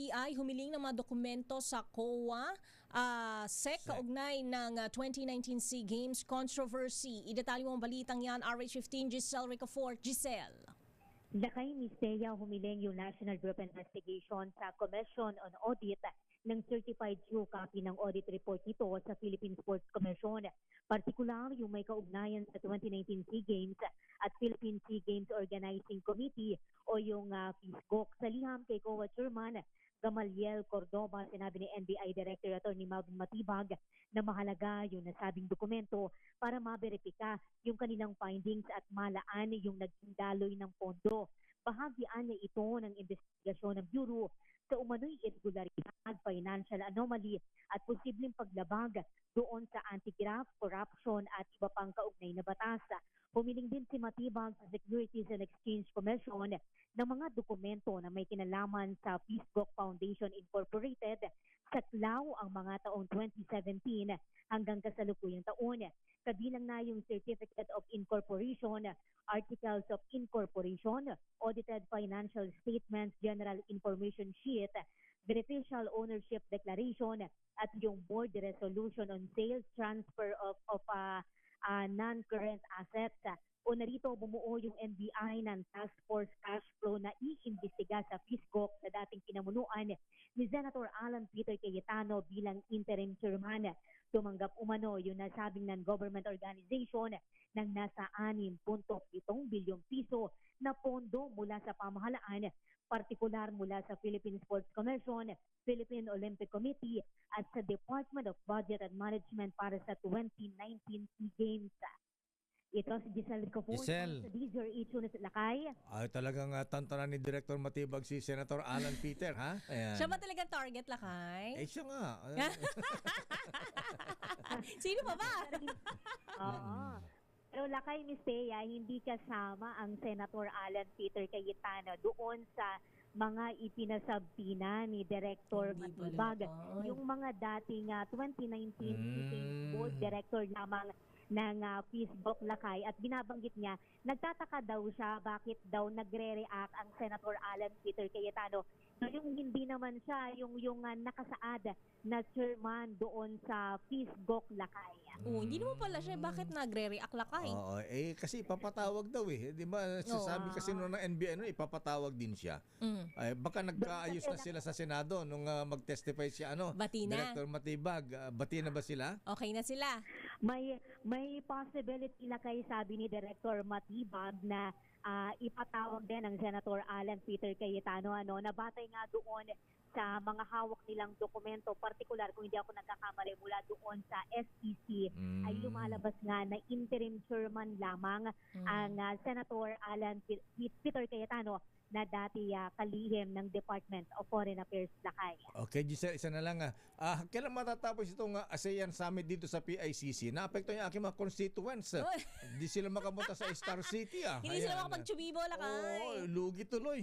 NBI humiling ng mga dokumento sa COA, SEC, kaugnay ng 2019 SEA Games controversy. Idetalye mo ang balitang yan, RH15, Giselle Ricafort. Giselle. Lakay Misteya humiling yung National Bureau of Investigation sa Commission on Audit ng certified true copy ng audit report nito sa Philippine Sports Commission. Partikular yung may kaugnayan sa 2019 SEA Games at Philippine SEA Games Organizing Committee o yung PISGOC. Sa liham kay COA Chairman Gamaliel Cordoba, sinabi ni NBI Director Attorney Melvin Matibag na mahalaga yung nasabing dokumento para maberipika yung kanilang findings at malaan yung naging daloy ng pondo. Bahagian niya ito ng investigasyon ng Bureau sa umano'y irregularidad, financial anomaly at posibleng paglabag doon sa anti-graft, corruption at iba pang kaugnay na batas. Humiling din si Matibag sa Securities and Exchange Commission ng mga dokumento na may kinalaman sa PISGOC Foundation Incorporated sa CLAW ang mga taong 2017 hanggang kasalukuyang taon. Kabilang na yung Certificate of Incorporation, Articles of Incorporation, Audited Financial Statements, General Information Sheet, Beneficial Ownership Declaration, at yung Board Resolution on Sales, Transfer of non-current assets. O narito bumuo yung NBI ng Task Force Cash Flow na iimbestiga sa PISGOC sa dating pinamunuan ni Senator Alan Peter Cayetano bilang interim chairman. Tumanggap umano yung nasabing non-government organization ng nasa 6.7 bilyong piso na pondo mula sa pamahalaan, partikular mula sa Philippine Sports Commission, Philippine Olympic Committee at sa Department of Budget and Management para sa 2019 SEA Games. Ito si Giselle Ricafort sa DZRH Unas Lakay. Ay, talagang tantanan ni Director Matibag si Senator Alan Peter, ha? Ayan. Siya ba talagang target, Lakay? Siya nga. Sino pa ba? Oo. Pero Lakay Misteya, hindi kasama ang Senator Alan Peter Cayetano doon sa mga ipinasabtina ni Director Matibag. Yung mga dating 2019 board director lamang ng PISGOC Lakay, at binabanggit niya, nagtataka daw siya bakit daw nagre-react ang Senator Alan Peter Cayetano. So yung hindi naman siya yung nakasaad na chairman doon sa PISGOC Lakay. Hindi naman pala siya. Bakit nagre-react, Lakay? Oo, kasi ipapatawag daw eh. Di ba? Sabi kasi nung ng NBI, ipapatawag din siya. Ay, baka nagkaayos na sila sa Senado nung mag-testify si Bati na. Director Matibag. Bati na ba sila? Okay na sila. May possibility Lakay, sabi ni Director Matibag na ipatawag din ng Senator Alan Peter Cayetano. Nabatay nga doon sa mga hawak nilang dokumento, partikular kung hindi ako nagkakamali mula doon sa SEC, ay lumalabas nga na interim chairman lamang ang Senator Alan Peter Cayetano na dati kalihim ng Department of Foreign Affairs Lakay. Okay, Giselle, isa na lang. Kailan matatapos itong ASEAN Summit dito sa PICC? Naapekto yung aking mga constituents. Hindi sila makapunta sa Star City. Hindi sila makapag-chubibo, Lakay. Oo, lugi tuloy.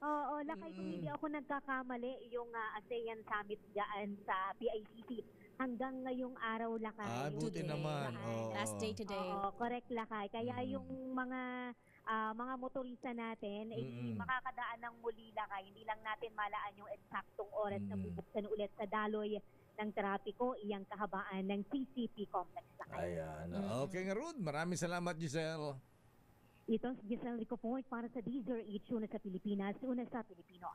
Oo, Lakay, kung hindi ako nagkakamali, yung ASEAN Summit dyan sa PICC hanggang ngayong araw, Lakay. Buti naman. Last day today. Oo, correct, Lakay. Kaya yung mga motorista natin, makakadaan ng muli, Lakay. Hindi lang natin malaan yung eksaktong oras na bubuksan ulit sa daloy ng trapiko, iyang kahabaan ng CCP Complex, Lakay. Ayan. Okay nga, Ruth. Maraming salamat, Giselle. Ito si Giselle Ricafort para sa DZRH, una sa Pilipinas, una sa Pilipino.